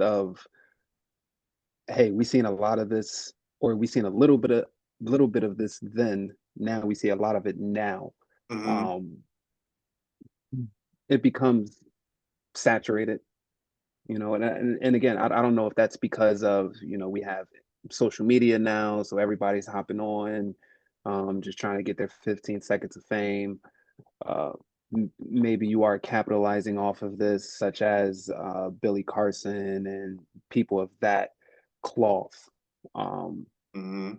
of, hey, we seen a lot of this, or we seen a little bit of this then. Now we see a lot of it now. Hmm. Um, it becomes saturated, and again, I don't know if that's because of, we have social media now, so everybody's hopping on, just trying to get their 15 seconds of fame. uh, Maybe you are capitalizing off of this, such as Billy Carson and people of that cloth. Um, Hmm.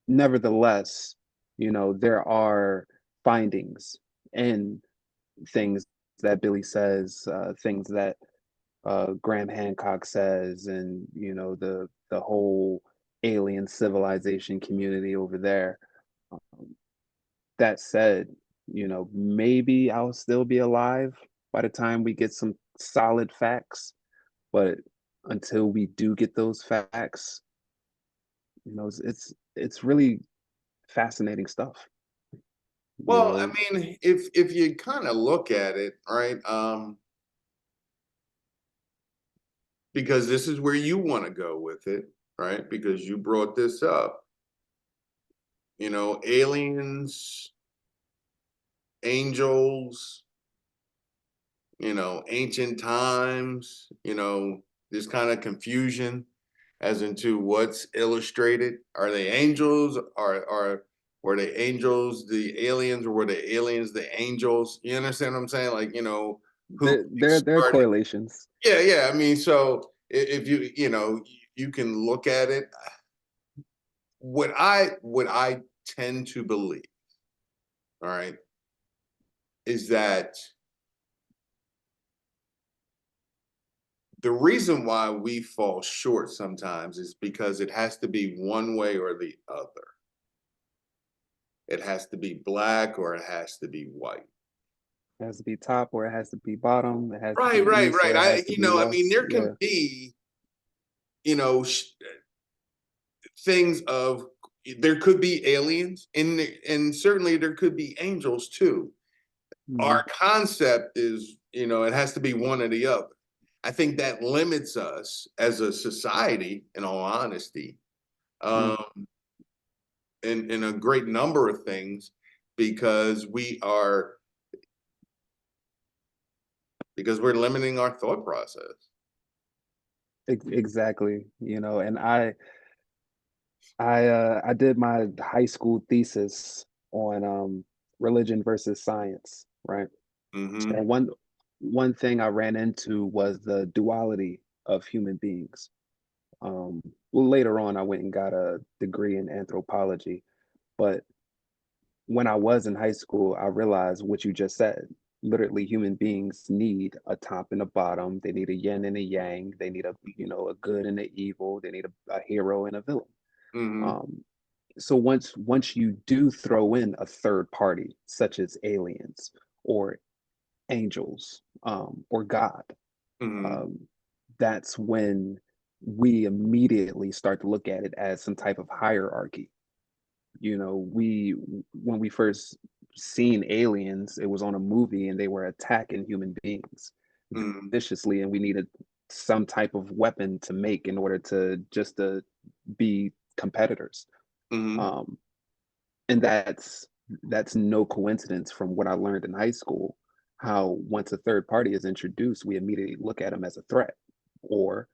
Nevertheless, there are findings and things that Billy says, things that Graham Hancock says, and the whole alien civilization community over there. Um, that said, maybe I'll still be alive by the time we get some solid facts, but until we do get those facts, it's really fascinating stuff. You Well, know, I mean, if you kind of look at it, right, because this is where you want to go with it, right? Because you brought this up, aliens, angels, ancient times, this kind of confusion as into what's illustrated. Are they angels? Are were they angels the aliens, or were the aliens the angels? You understand what I'm saying? Like, who there are started? correlations. Yeah, yeah. I mean, so if you can look at it. What I tend to believe, all right, is that the reason why we fall short sometimes is because it has to be one way or the other. It has to be black or it has to be white. It has to be top or it has to be bottom. It has to be Right, right, east or right. it has to be I mean, west. there can Yeah, be, you know, things of there could be aliens, and certainly there could be angels too. hmm Our concept is, it has to be one or the other. I think that limits us as a society, in all honesty, mm, um, in a great number of things, because we're limiting our thought process. exactly. And I did my high school thesis on religion versus science, right? Hmm. And one thing I ran into was the duality of human beings. Well, later on, I went and got a degree in anthropology, but when I was in high school, I realized what you just said. Literally, human beings need a top and a bottom. They need a yin and a yang. They need a good and a evil. They need a hero and a villain. Hmm. Um, so once you do throw in a third party, such as aliens or angels, or God, Hmm. um, that's when we immediately start to look at it as some type of hierarchy. We when we first seen aliens, it was on a movie and they were attacking human beings Hmm. viciously, and we needed some type of weapon to make in order to just to be competitors. Hmm. Um, and that's no coincidence from what I learned in high school. How once a third party is introduced, we immediately look at them as a threat or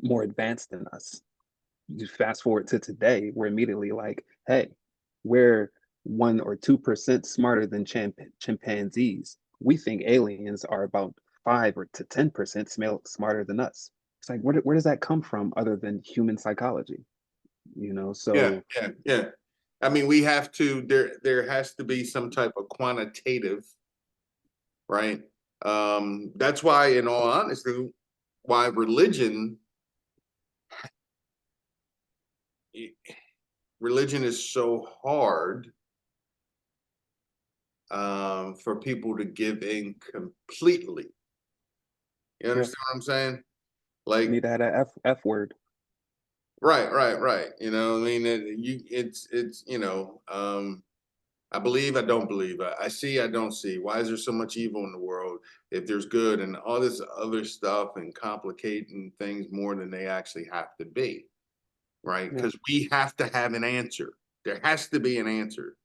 more advanced than us. You fast forward to today, we're immediately like, hey, we're 1 or 2% smarter than chimpanzees. We think aliens are about 5 or to 10% smarter than us. It's like, where does that come from other than human psychology? Yeah, So yeah, yeah. I mean, we have to. There has to be some type of quantitative, right? That's why, in all honesty, why religion is so hard, for people to give in completely. You yeah, understand what I'm saying? we need Like, to have that F word. right, right, right. I mean, it's I believe, I don't believe. I see, I don't see. Why is there so much evil in the world if there's good and all this other stuff and complicating things more than they actually have to be, right? Yeah. Because we have to have an answer. There has to be an answer,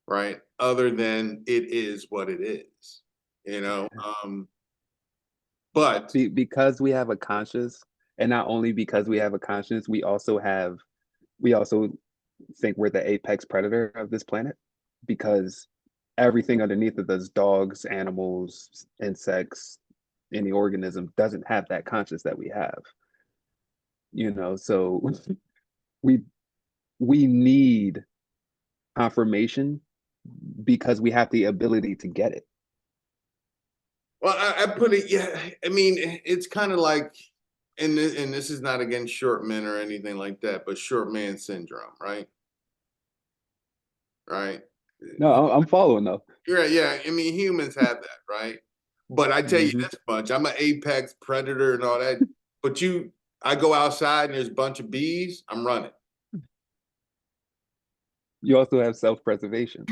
right? Other than it is what it is, you know? But Because we have a conscience, and not only because we have a conscience, we also think we're the apex predator of this planet because everything underneath of those dogs, animals, insects, any organism doesn't have that conscience that we have. So we we need confirmation because we have the ability to get it. well, I put it, yeah. I mean, it's kind of like, and this is not against short men or anything like that, but short man syndrome, right? Right. No, I'm following though. Right. Yeah. I mean, humans have that, right? But I tell you Hmm. this much: I'm an apex predator and all that. But I go outside and there's a bunch of bees. I'm running. You also have self-preservation.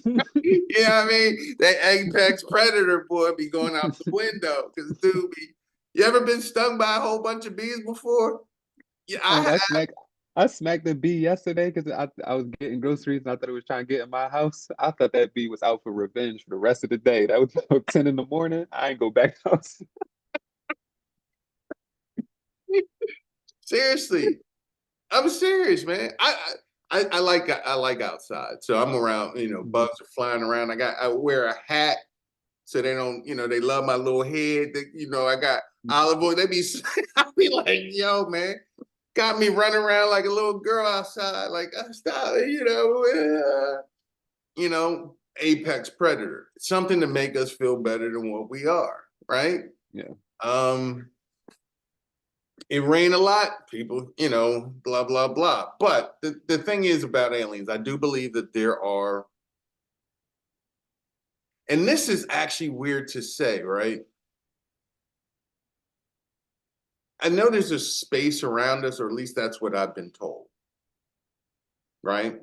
You know what I mean? That apex predator boy be going out the window because dude be. You ever been stung by a whole bunch of bees before? Yeah, I And have. I smacked the bee yesterday because I was getting groceries and I thought it was trying to get in my house. I thought that bee was out for revenge for the rest of the day. That was about 10 in the morning. I ain't go back house. Seriously, I'm serious, man. I like outside, so I'm around. Mhm. Bugs are flying around. I wear a hat so they don't. They love my little head. I got olive oil. They be I be like, yo, man, got me running around like a little girl outside. Like, stop, apex predator. Something to make us feel better than what we are, right? Yeah. Um, it rained a lot, people, blah, blah, blah. But the thing is about aliens, I do believe that there are, and this is actually weird to say, right? I know there's a space around us, or at least that's what I've been told, right?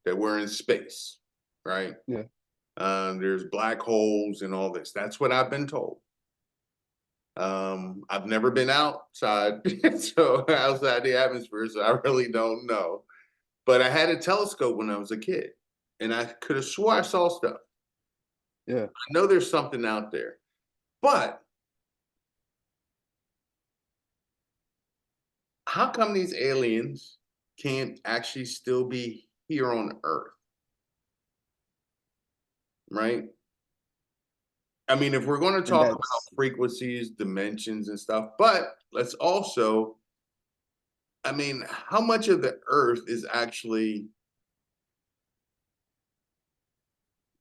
That we're in space, right? Yeah. There's black holes and all this. That's what I've been told. I've never been outside, so outside the atmosphere, so I really don't know. But I had a telescope when I was a kid, and I could have swore I saw stuff. Yeah. I know there's something out there, but how come these aliens can't actually still be here on Earth, right? I mean, if we're going to And talk about that's frequencies, dimensions, and stuff, but let's also, I mean, how much of the Earth is actually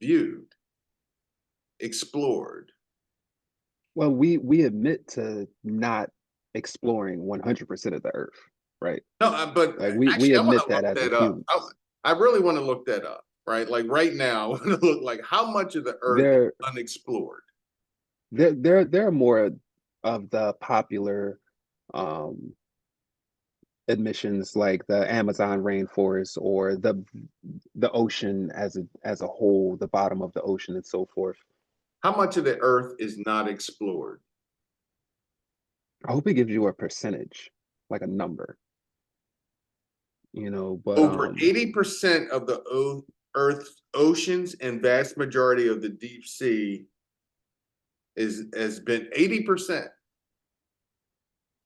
viewed, explored? well, we admit to not exploring 100% of the earth, right? No, but Like we actually, I want admit to look that as a that up. human. I really want to look that up, right? Like right now, I want to look like how much of the Earth is There unexplored. there are more of the popular um admissions like the Amazon rainforest or the ocean as a whole, the bottom of the ocean and so forth. How much of the Earth is not explored? I hope it gives you a percentage, like a number, but Over 80% of the Earth's oceans and vast majority of the deep sea is has been 80%.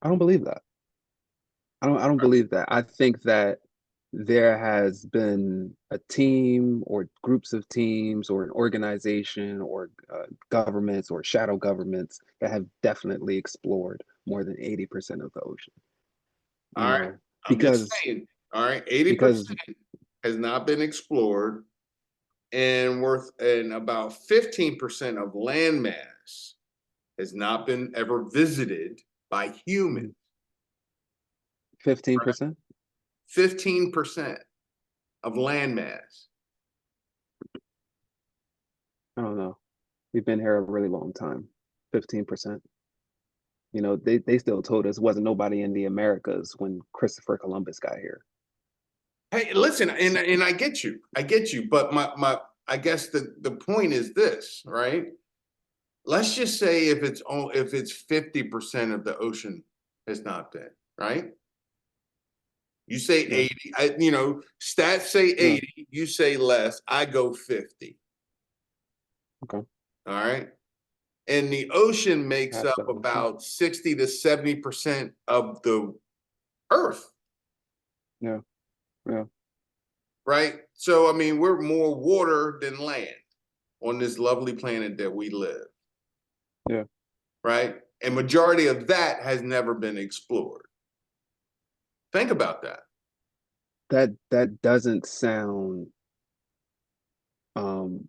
I don't believe that. I don't believe that. I think that there has been a team or groups of teams or an organization or governments or shadow governments that have definitely explored more than 80% of the ocean, you All right. know, I'm just because saying. All right. because 80% has not been explored and about 15% of landmass has not been ever visited by humans. 15%, 15% of landmass. I don't know. We've been here a really long time. 15%. They still told us wasn't nobody in the Americas when Christopher Columbus got here. Hey, listen, and I get you, but my I guess the point is this, right? Let's just say if it's 50% of the ocean has not been, right? You say Yeah, 80, stats say yeah, 80, you say less, I go 50. okay. All right. And the ocean makes Half up the ocean. about 60 to 70% of the earth, Yeah, yeah, right? So I mean, we're more water than land on this lovely planet that we live, yeah. right? And majority of that has never been explored. Think about that. That doesn't sound um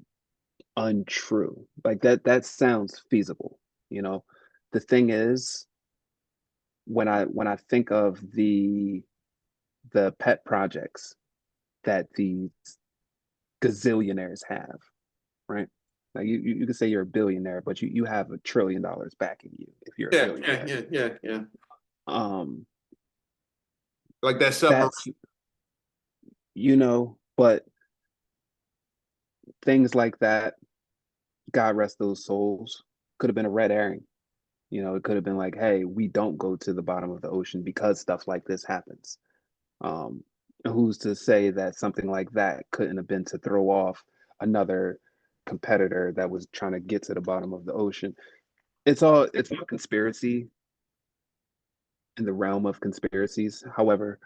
untrue. Like that sounds feasible, you know. The thing is, when I think of the pet projects that these gazillionaires have, right? Like you could say you're a billionaire, but you have $1 trillion backing you if you're a Yeah, yeah, billionaire. yeah, yeah, yeah. Um, Like that submarine. that's but things like that, God rest those souls, could have been a red herring. It could have been like, hey, we don't go to the bottom of the ocean because stuff like this happens. Um, who's to say that something like that couldn't have been to throw off another competitor that was trying to get to the bottom of the ocean? It's all conspiracy in the realm of conspiracies. However,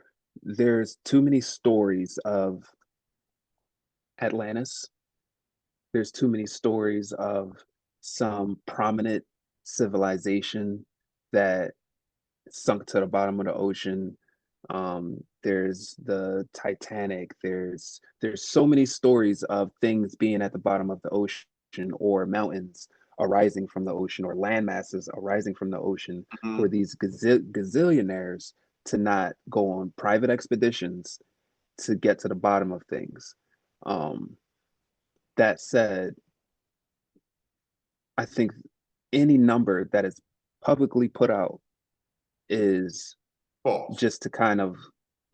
there's too many stories of Atlantis. There's too many stories of some prominent civilization that sunk to the bottom of the ocean. There's the Titanic. There's so many stories of things being at the bottom of the ocean, or mountains arising from the ocean, or land masses arising from the ocean, for Mhm, these gazillionaires to not go on private expeditions to get to the bottom of things. Um, that said, I think any number that is publicly put out is false. just to kind of,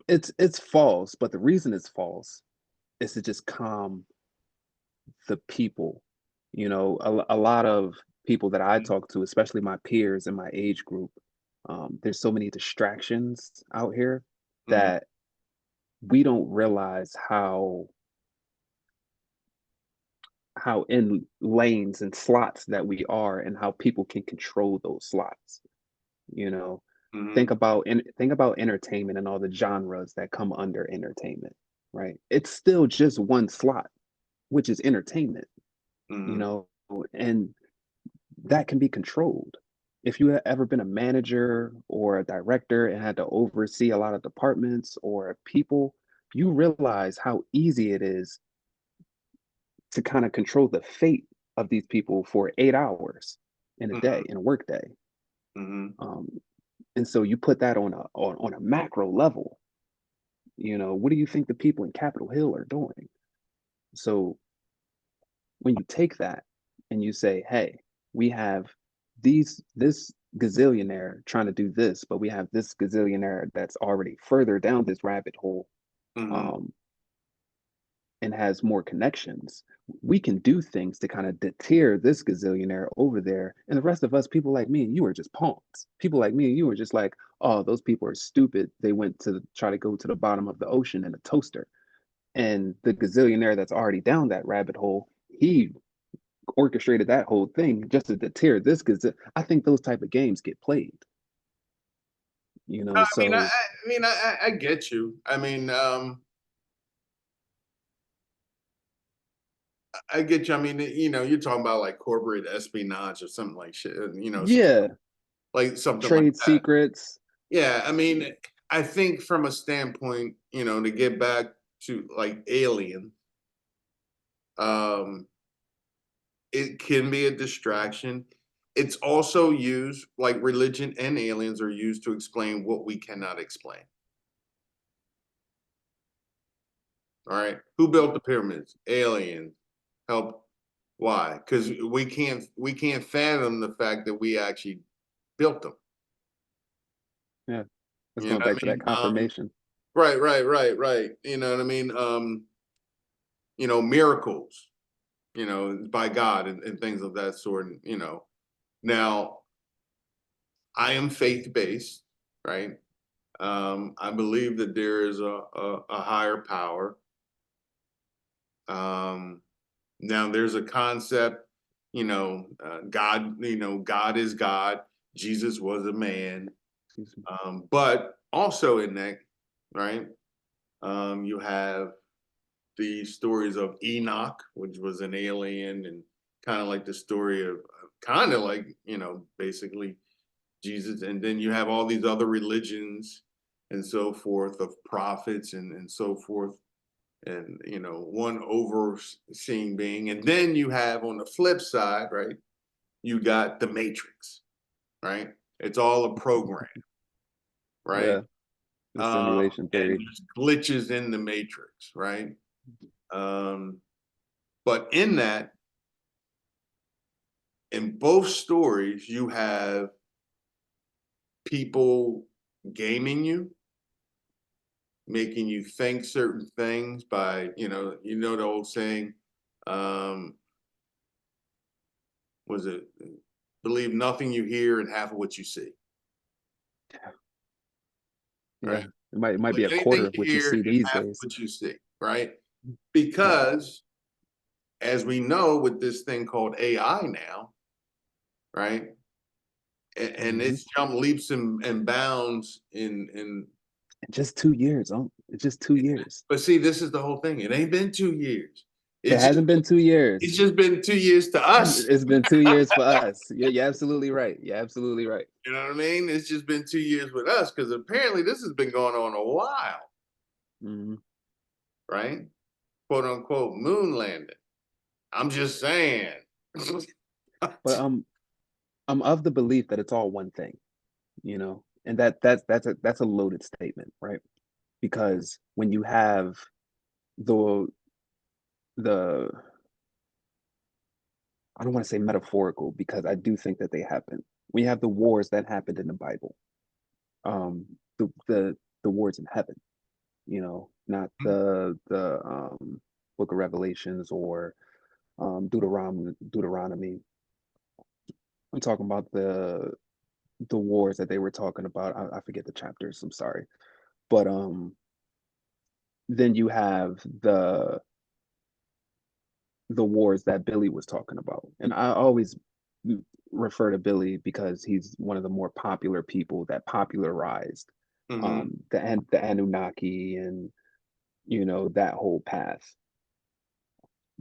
it's false, but the reason it's false is to just calm the people. A lot of people that I talk to, especially my peers in my age group, there's so many distractions out here Mhm, that we don't realize how in lanes and slots that we are, and how people can control those slots. you know mhm, think about entertainment and all the genres that come under entertainment, right? It's still just one slot, which is entertainment, you mhm, know and that can be controlled. If you have ever been a manager or a director and had to oversee a lot of departments or people, you realize how easy it is to kind of control the fate of these people for 8 hours in a day, mhm, in a work day. mhm. um, and so you put that on a macro level. What do you think the people in Capitol Hill are doing? So when you take that and you say, hey, we have this gazillionaire trying to do this, but we have this gazillionaire that's already further down this rabbit hole, Mhm, um, and has more connections, we can do things to kind of deter this gazillionaire over there. And the rest of us, people like me and you, are just pawns. People like me and you are just like, oh, those people are stupid. They went to try to go to the bottom of the ocean in a toaster. And the gazillionaire that's already down that rabbit hole, he orchestrated that whole thing just to deter this. Because I think those type of games get played. I mean, So I get you. I mean, I get you. I mean, you're talking about like corporate espionage or something like shit. yeah, Like something like trade that. secrets. Yeah, I mean, I think from a standpoint, to get back to like alien, um, it can be a distraction. It's also used, like religion and aliens are used to explain what we cannot explain. All right. Who built the pyramids? Aliens. Help. Why? Because we can't fathom the fact that we actually built them. Yeah, it's You know going what back to I that mean? confirmation. Right, right, right, right. You know what I mean? Miracles, by God and things of that sort. And, now I am faith based, right? I believe that there is a higher power. Um, Now there's a concept, God, God is God. Jesus was a man. Excuse me. But also in that, right, you have the stories of Enoch, which was an alien, and kind of like the story of kind of like, basically Jesus. And then you have all these other religions and so forth of prophets and so forth. And, one overseeing being. And then you have on the flip side, right, you got the Matrix, right? It's all a program, right? Yeah, the simulation And theory. there's glitches in the Matrix, right? Um, but in that, in both stories, you have people gaming you, making you think certain things by, the old saying, um, was it believe nothing you hear and half of what you see, Yeah, right? it might be Believe a anything quarter of you what you hear see and these half of days. what you see, right? Yeah. Because as we know with this thing called AI now, right? And Hmm. it's jump leaps and bounds in Just 2 years. Oh, it's just 2 years. but see, this is the whole thing. It ain't been 2 years. It It's just hasn't been two it's years. just been 2 years to us. It's been 2 years for us. You're absolutely right. You're absolutely right. You know what I mean? It's just been 2 years with us because apparently this has been going on a while, Hmm. right? Quote unquote moon landing. I'm just saying. But I'm of the belief that it's all one thing, and that's a loaded statement, right? Because when you have the the I don't want to say metaphorical because I do think that they happen. We have the wars that happened in the Bible, um, the wars in heaven, not the Book of Revelations or Deuteronomy. I'm talking about the wars that they were talking about. I forget the chapters. I'm sorry, but then you have the wars that Billy was talking about. And I always refer to Billy because he's one of the more popular people that popularized Hmm. the Anunnaki and that whole path.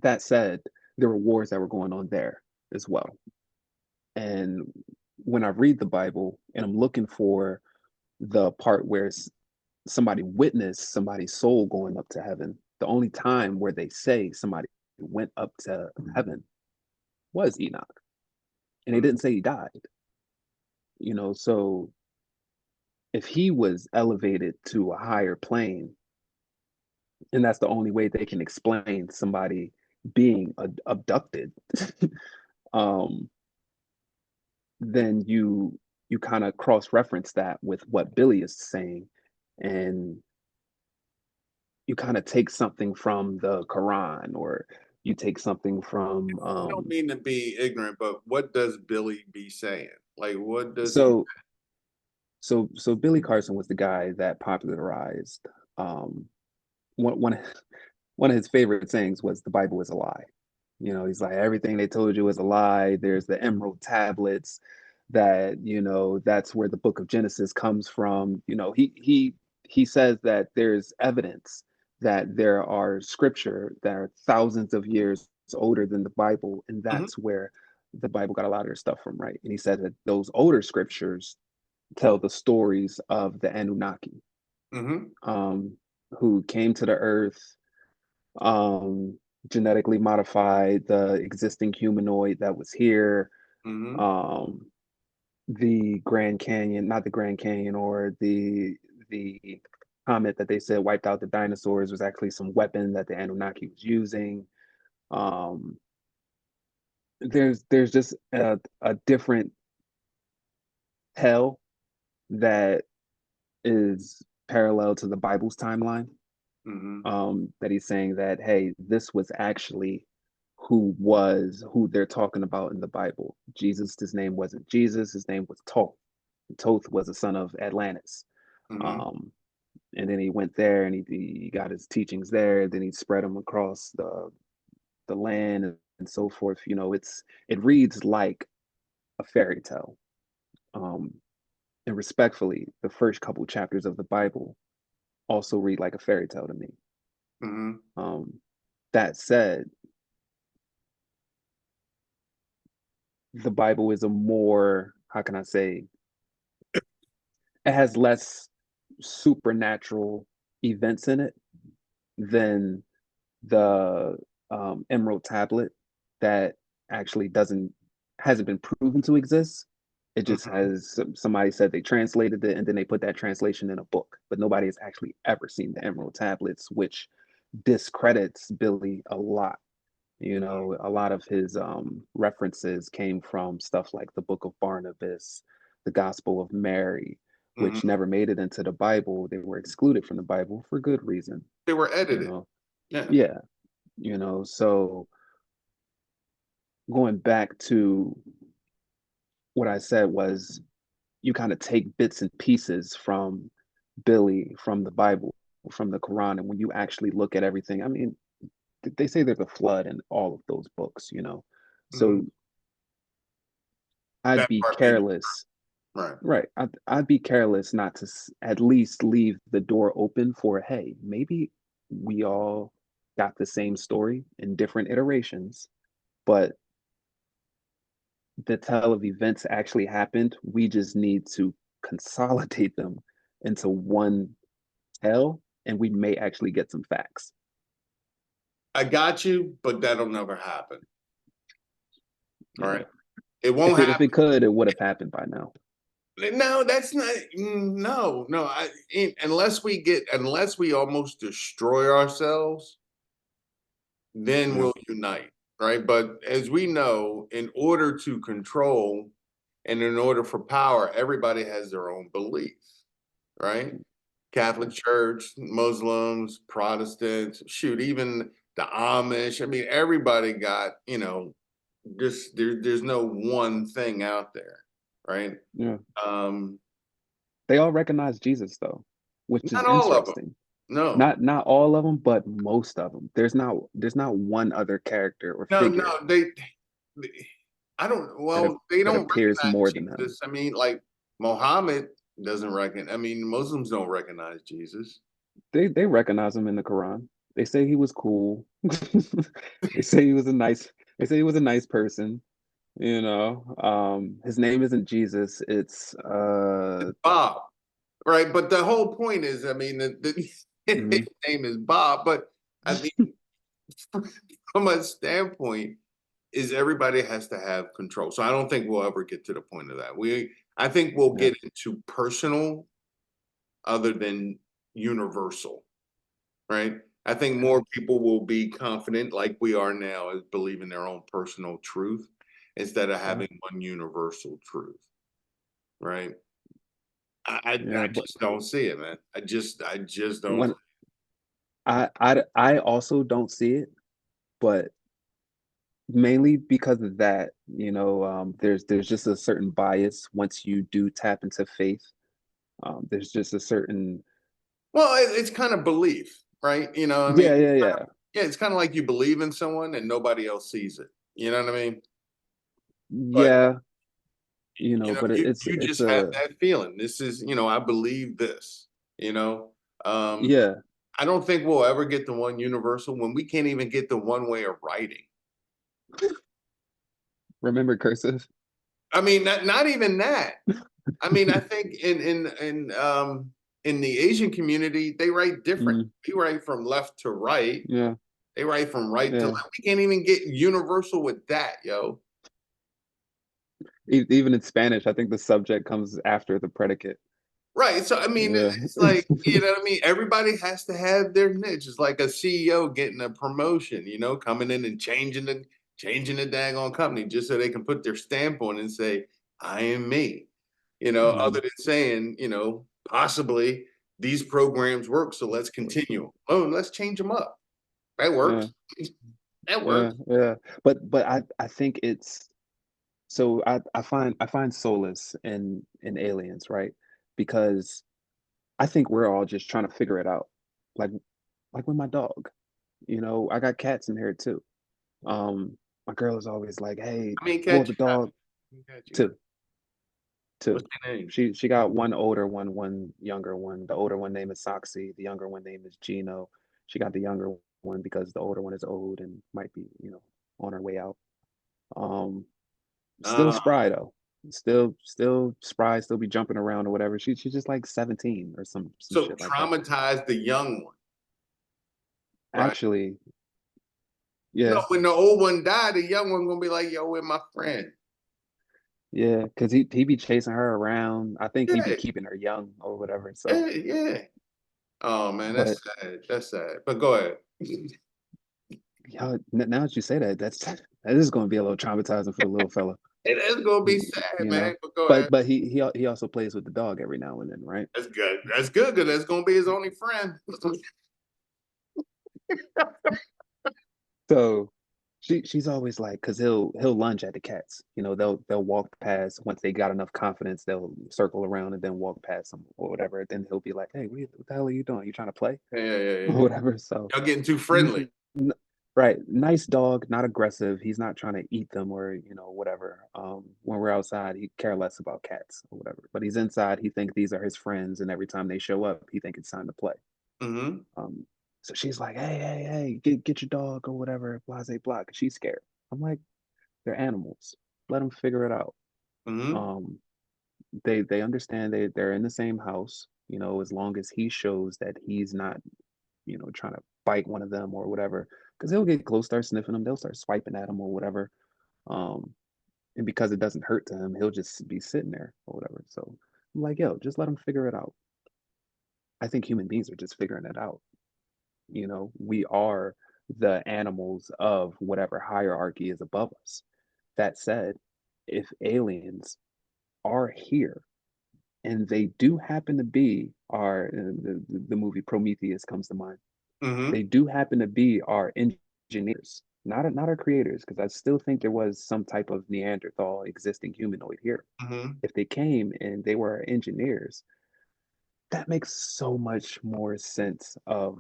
That said, there were wars that were going on there as well. And when I read the Bible and I'm looking for the part where somebody witnessed somebody's soul going up to heaven, the only time where they say somebody went up to heaven was Enoch. And they didn't say he died. So if he was elevated to a higher plane, and that's the only way they can explain somebody being abducted, um, then you kind of cross reference that with what Billy is saying, and you kind of take something from the Quran, or you take something from I don't mean to be ignorant, but what does Billy be saying? Like, what does he? so so Billy Carson was the guy that popularized um one one of his favorite sayings was the Bible is a lie. He's like, everything they told you is a lie. There's the emerald tablets that's where the book of Genesis comes from. He says that there's evidence that there are scripture that are thousands of years older than the Bible, and Hmm. that's where the Bible got a lot of their stuff from, right? And he said that those older scriptures tell the stories of the Anunnaki, Hmm. um, who came to the earth, um, genetically modified the existing humanoid that was here. Hmm. Um, the Grand Canyon, not the Grand Canyon, or the comet that they said wiped out the dinosaurs was actually some weapon that the Anunnaki was using. Um, there's just a different tell that is parallel to the Bible's timeline. Hmm. That he's saying that, hey, this was actually who they're talking about in the Bible. Jesus, his name wasn't Jesus, his name was Thoth. Thoth was a son of Atlantis. Hmm. Um, and then he went there and he got his teachings there. Then he spread them across the land and so forth. It reads like a fairy tale. Um, and respectfully, the first couple chapters of the Bible also read like a fairy tale to me. Hmm. Um, that said, the Bible is a more, how can I say, it has less supernatural events in it than the Emerald Tablet that actually doesn't hasn't been proven to exist. It just Hmm. has somebody said they translated it and then they put that translation in a book, but nobody has actually ever seen the Emerald Tablets, which discredits Billy a lot. A lot of his references came from stuff like the Book of Barnabas, the Gospel of Mary, which Hmm. never made it into the Bible. They were excluded from the Bible for good reason. They were You edited. know, Yeah. yeah. So going back to what I said was you kind of take bits and pieces from Billy, from the Bible, from the Quran, and when you actually look at everything, I mean, they say there's a flood in all of those books. Hmm. So I'd That be part may be careless. right. Right. I'd be careless not to at least leave the door open for, hey, maybe we all got the same story in different iterations, but the tale of events actually happened. We just need to consolidate them into one tale, and we may actually get some facts. I got you, but that'll never happen. All Yeah. right. It If won't it if happen. it could, it would have happened by now. No, that's not. No, no. Unless we almost destroy ourselves, then Yeah. we'll unite, right? But as we know, in order to control and in order for power, everybody has their own beliefs, right? Yeah. Catholic Church, Muslims, Protestants, shoot, even the Amish. I mean, everybody got, just there's no one thing out there, right? Yeah. Um, They all recognize Jesus though, which is Not all of them. interesting. No, Not all of them, but most of them. There's not one other character or no, no. figure They I don't. that Well, they that don't appears recognize more than him. Jesus. I mean, like Mohammed doesn't recognize. I mean, Muslims don't recognize Jesus. They recognize him in the Quran. They say he was cool. They say he was a nice. They say he was a nice person. His name isn't Jesus. It's It's Bob, right? But the whole point is, I mean, his mhm, name is Bob. But I mean, from a standpoint, is everybody has to have control. So I don't think we'll ever get to the point of that. I think we'll yeah, get into personal other than universal, right? I think yeah, more people will be confident, like we are now, as believing their own personal truth instead of yeah, having one universal truth, right? I yeah. But just don't see it, man. I just don't. when I also don't see it, but mainly because of that, there's just a certain bias once you do tap into faith. There's just a certain Well, it's kind of belief, right? I mean, yeah, yeah, yeah, yeah, it's kind of like you believe in someone and nobody else sees it. You know what I mean? But yeah. But it's you it's just have a that feeling. This is, I believe this. You know, um, yeah. I don't think we'll ever get the one universal when we can't even get the one way of writing. Remember cursive? I mean, not even that. I mean, I think in the Asian community, they write different. Mm, We write from left to right. yeah, They write from right to yeah. left. We can't even get universal with that, yo. Even in Spanish, I think the subject comes after the predicate. Right. So I mean, Yeah. it's like, what I mean? Everybody has to have their niche. It's like a CEO getting a promotion, coming in and changing the daggone company just so they can put their stamp on and say, I am me. Mhm. Other than saying, possibly these programs work, so let's continue. Oh, let's change them up. That Yeah, works. That yeah, works. yeah. But I think it's so I find solace in aliens, right? Because I think we're all just trying to figure it out. Like like with my dog. You know, I got cats in here too. My girl is always like, "Hey, How many pull cats the you got? dog How many cats you got? to What's to." their name? She got one older one, one younger one. The older one name is Soxy. The younger one name is Gino. She got the younger one because the older one is old and might be, you know, on her way out. Um, Still Uh, spry though. Still spry. Still be jumping around or whatever. She's just like 17 or some so shit like that. traumatize the young one, right? Actually, You know, yeah, when the old one died, the young one gonna be like, "Yo, where my friend?" yeah, because he be chasing her around. I think he be Yeah, keeping her young or whatever. So, yeah, yeah. Oh man, that's but sad. That's sad. But go ahead. yeah, now that you say that, that is going to be a little traumatizing for the little fella, It is gonna be you, sad, you man. know. But go ahead. But he also plays with the dog every now and then, right? That's good. That's good because that's gonna be his only friend. So she's always like, because he'll lunge at the cats. You know, they'll walk past once they got enough confidence. They'll circle around and then walk past them or whatever. Then he'll be like, "Hey, what the hell are you doing? You trying to play Yeah, yeah, yeah, or yeah. whatever?" So Y'all getting too he's friendly. right, nice dog, not aggressive. He's not trying to eat them or whatever. When we're outside, he care less about cats or whatever. But he's inside. He think these are his friends, and every time they show up, he think it's time to play. Mm-hmm. Um, so she's like, hey, get your dog or whatever, blase blah. 'Cause she's scared. I'm like, they're animals. Let them figure it out. Mm-hmm. Um, they understand they're in the same house. You know, as long as he shows that he's not, trying to bite one of them or whatever, because they'll get close, start sniffing them, they'll start swiping at him or whatever. Um, and because it doesn't hurt to him, he'll just be sitting there or whatever. So I'm like, yo, just let him figure it out. I think human beings are just figuring it out. You know, we are the animals of whatever hierarchy is above us. That said, if aliens are here and they do happen to be our the movie Prometheus comes to mind. Mm-hmm. They do happen to be our engineers, not our creators, because I still think there was some type of Neanderthal existing humanoid here. Mm-hmm. If they came and they were our engineers, that makes so much more sense of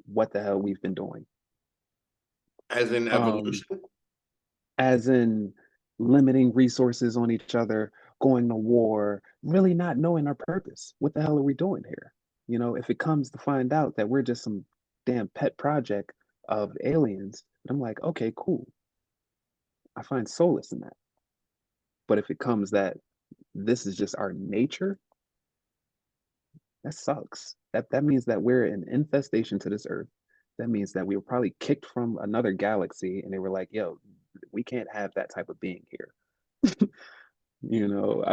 what the hell we've been doing. As in Um, evolution. as in limiting resources on each other, going to war, really not knowing our purpose. What the hell are we doing here? You know, if it comes to find out that we're just some damn pet project of aliens, I'm like, okay, cool. I find solace in that. But if it comes that this is just our nature, that sucks. That means that we're an infestation to this earth. That means that we were probably kicked from another galaxy and they were like, yo, we can't have that type of being here. Well,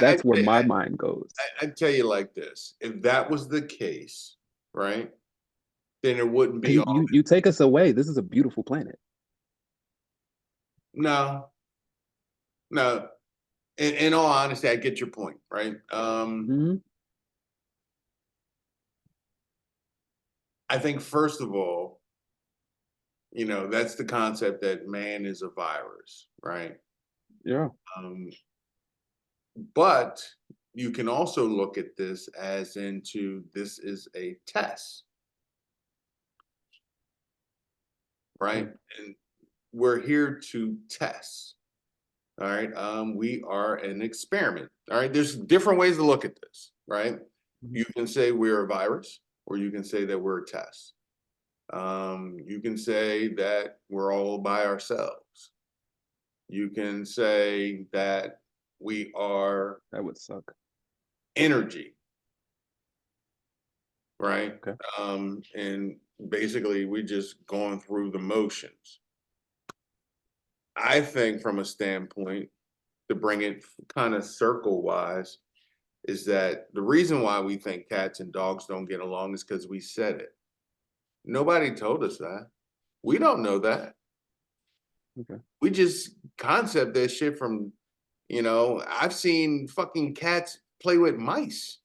That's where my mind goes. I tell you like this: if that was the case, right, then it wouldn't be all. You take us away. This is a beautiful planet. No, no. In all honesty, I get your point, right? Hmm. I think first of all, that's the concept that man is a virus, right? Yeah. Um, but you can also look at this as into this is a test, right? Yeah. And we're here to test. All right. We are an experiment. All right. There's different ways to look at this, right? Mhm. You can say we're a virus, or you can say that we're a test. You can say that we're all by ourselves. You can say that we are That would suck. energy, right? Okay. And basically, we just going through the motions. I think, from a standpoint, to bring it kind of circle wise, is that the reason why we think cats and dogs don't get along is because we said it. Nobody told us that. We don't know that. Okay. We just concept that shit from, I've seen fucking cats play with mice.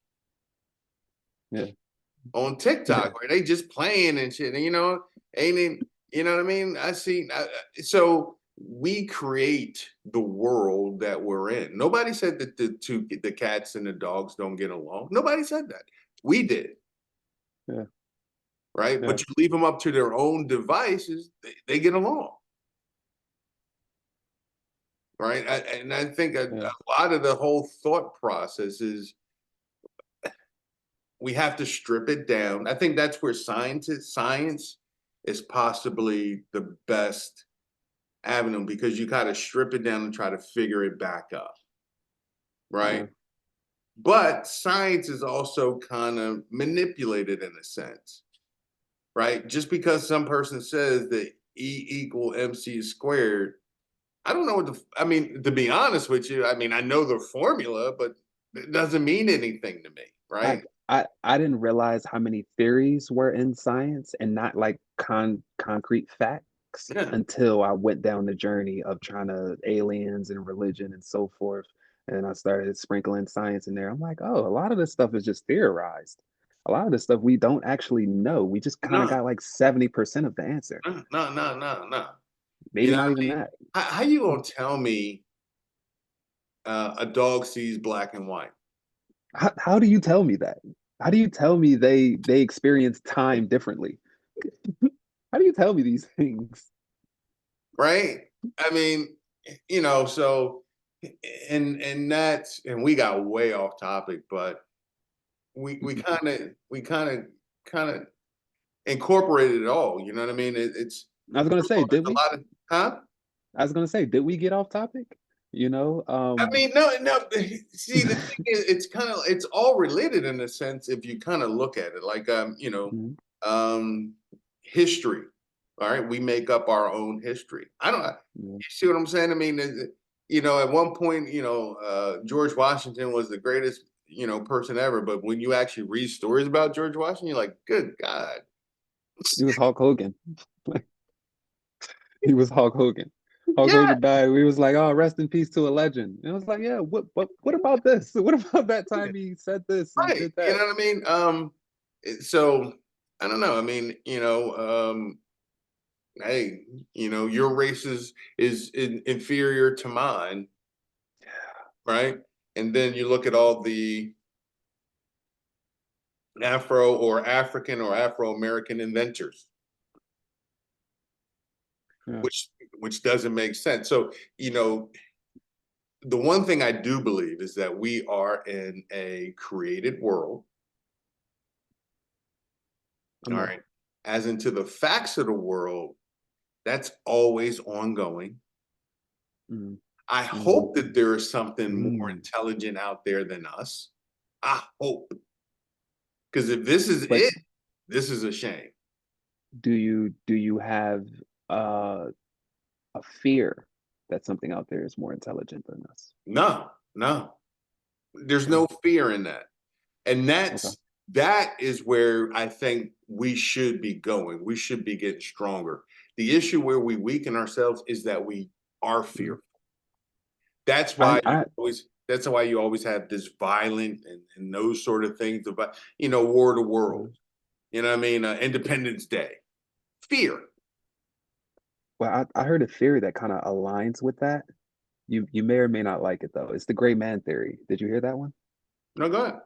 Yeah. on Yeah. TikTok where they just playing and shit. And ain't it, you know what I mean? So we create the world that we're in. Nobody said that the cats and the dogs don't get along. Nobody said that. We did, Yeah. right? Yeah. But you leave them up to their own devices, they get along, right? And I think Yeah. a lot of the whole thought process is we have to strip it down. I think that's where science is possibly the best avenue because you got to strip it down and try to figure it back up, right? Yeah. But science is also kind of manipulated in a sense, right? Just because some person says that E equal MC squared, I don't know what I mean, to be honest with you, I mean, I know the formula, but it doesn't mean anything to me, I right? I didn't realize how many theories were in science and not like concrete facts Yeah. until I went down the journey of trying to aliens and religion and so forth. And I started sprinkling science in there. I'm like, oh, a lot of this stuff is just theorized. A lot of this stuff we don't actually know. We just kind of No, got like 70% of the answer. no. You Maybe know not what I even mean? that. How you gonna tell me a dog sees black and white, How do you tell me that? How do you tell me they experience time differently? How do you tell me these things? right? I mean, so and we got way off topic, but we kind of incorporated it all. You know what I mean? It's I was gonna say, did a we? lot of huh? I was gonna say, did we get off topic? You know, I mean, no. See, the thing is, it's all related in a sense if you kind of look at it, like mhm, um, history. All right, we make up our own history. I don't. yeah. You see what I'm saying? I mean, at one point, George Washington was the greatest, person ever. But when you actually read stories about George Washington, you're like, good God. He was Hulk Hogan. He was Hulk Hogan. Hulk Yeah, Hogan died. We was like, oh, rest in peace to a legend. And I was like, yeah, what about this? What about that time he said this and right. did You that? know what I mean? So I don't know. I mean, hey, your race is inferior to mine, right? And then you look at all the Afro or African or Afro American inventors, Yeah, which doesn't make sense. So, the one thing I do believe is that we are in a created world. All I'm there. right. As into the facts of the world, that's always ongoing. Mm, I mm, hope that there is something more mm. intelligent out there than us. I hope. Because if this is But it, this is a shame. do you have uh, a fear that something out there is more intelligent than us? No, no. There's Yeah. no fear in that. And Okay. that is where I think we should be going. We should be getting stronger. The issue where we weaken ourselves is that we are Mm. fearful. That's I why I you always have this violent and those sort of things about, War of the mhm. World, you know what I mean? Independence Day. Fear. Well, I heard a theory that kind of aligns with that. You may or may not like it though. It's the gray man theory. Did you hear that one? No, go ahead.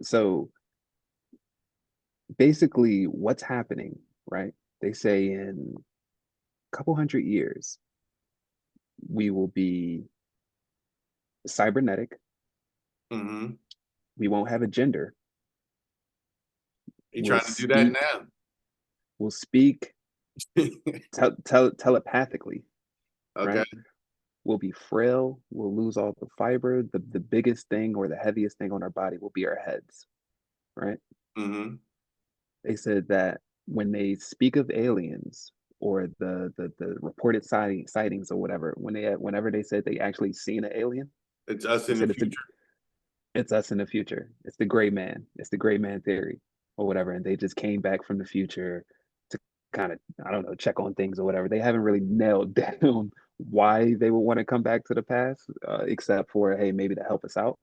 So basically, what's happening, right? They say in a couple hundred years, we will be cybernetic. Hmm. We won't have a gender. You We'll trying to do that speak. We'll speak now? telepathically, Okay. right? We'll be frail. We'll lose all the fiber. The biggest thing or the heaviest thing on our body will be our heads, right? Hmm. They said that when they speak of aliens or the reported sightings or whatever, whenever they said they actually seen an alien, It's us they in the said future. it's us in the future. It's the gray man. It's the gray man theory or whatever. And they just came back from the future to kind of, I don't know, check on things or whatever. They haven't really nailed down why they would want to come back to the past, except for, hey, maybe to help us out.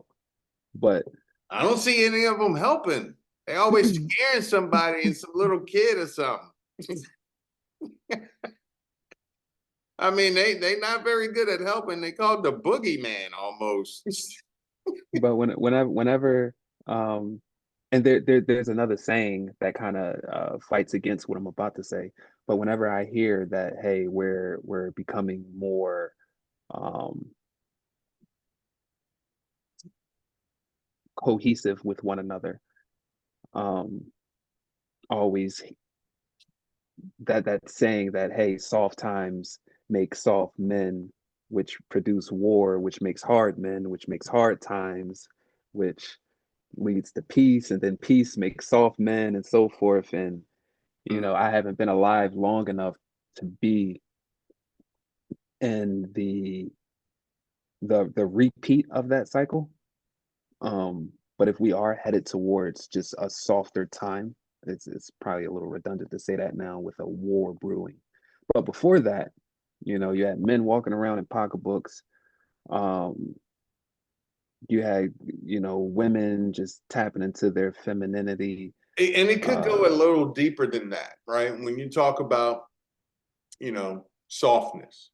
But I don't see any of them helping. They always scaring somebody and some little kid or something. I mean, they not very good at helping. They called the boogeyman almost. But whenever um and there's another saying that kind of fights against what I'm about to say. But whenever I hear that, hey, we're becoming more um cohesive with one another, um always that saying that, hey, soft times make soft men, which produce war, which makes hard men, which makes hard times, which leads to peace, and then peace makes soft men, and so forth. And I haven't been alive long enough to be in the repeat of that cycle. But if we are headed towards just a softer time, it's probably a little redundant to say that now with a war brewing. But before that, you had men walking around in pocketbooks. Um, you had, women just tapping into their femininity. And it could go a Uh, little deeper than that, right? When you talk about, softness,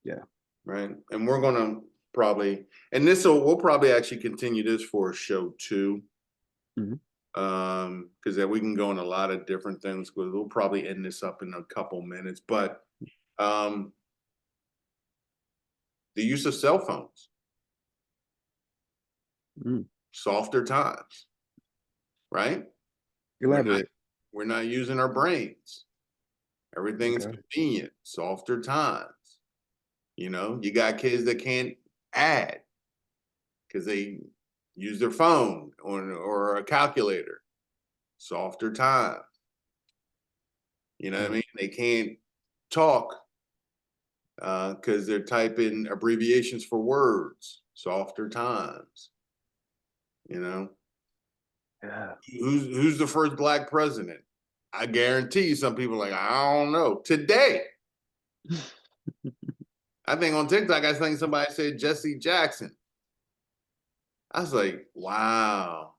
yeah. right? And we're gonna probably, and this will we'll probably actually continue this for show two. Mhm. Because then we can go in a lot of different things. We'll probably end this up in a couple minutes, but um, the use of cell phones, Mm. softer times, right? We're not Elaborate. we're not using our brains. Everything's Okay. convenient, softer times. You got kids that can't add because they use their phone or a calculator. Softer times. You know what I Mm. mean? They can't talk because they're typing abbreviations for words. Softer times. You know, Yeah. who's the first black president? I guarantee you, some people are like, I don't know. Today, I think on TikTok, I think somebody said Jesse Jackson. I was like, wow.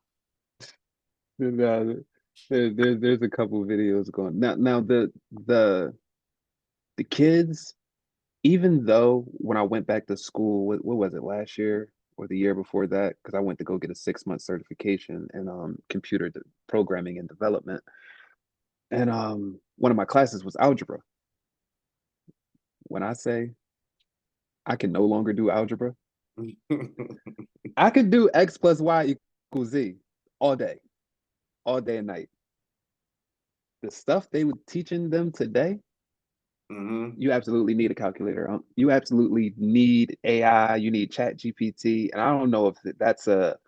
No, there's a couple of videos going now. Now the kids, even though when I went back to school, what was it, last year or the year before that? Because I went to go get a 6 month certification in programming and development, and one of my classes was algebra. When I say I can no longer do algebra, I could do x plus y equals z all day and night. The stuff they were teaching them today, hmm you absolutely need a calculator. You absolutely need AI. You need Chat GPT, and I don't know if that's a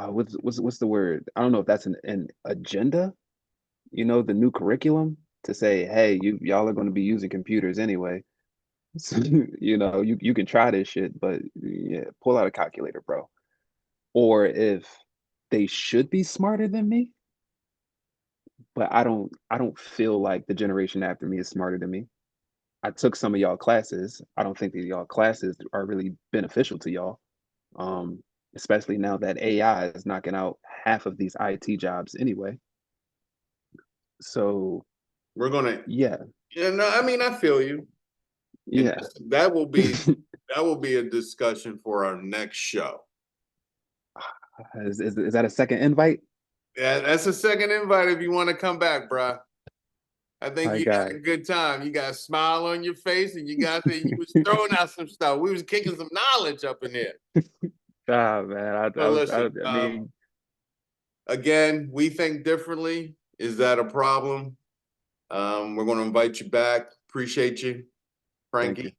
what's the word? I don't know if that's an agenda. The new curriculum to say, hey, y'all are going to be using computers anyway. So, you can try this shit, but yeah, pull out a calculator, bro. Or if they should be smarter than me, but I don't feel like the generation after me is smarter than me. I took some of y'all classes. I don't think that y'all classes are really beneficial to y'all. Um, Especially now that AI is knocking out half of these IT jobs anyway. So We're gonna, yeah, no, I mean, I feel you, and yeah. that will be a discussion for our next show. Is that a second invite? Yeah, that's a second invite if you want to come back, bruh. I think My you had guy. a good time. You got a smile on your face, and you was throwing out some stuff. We was kicking some knowledge up in here. Ah, man. So I listen, mean, again, we think differently. Is that a problem? We're going to invite you back. Appreciate you, thank Frankie. you.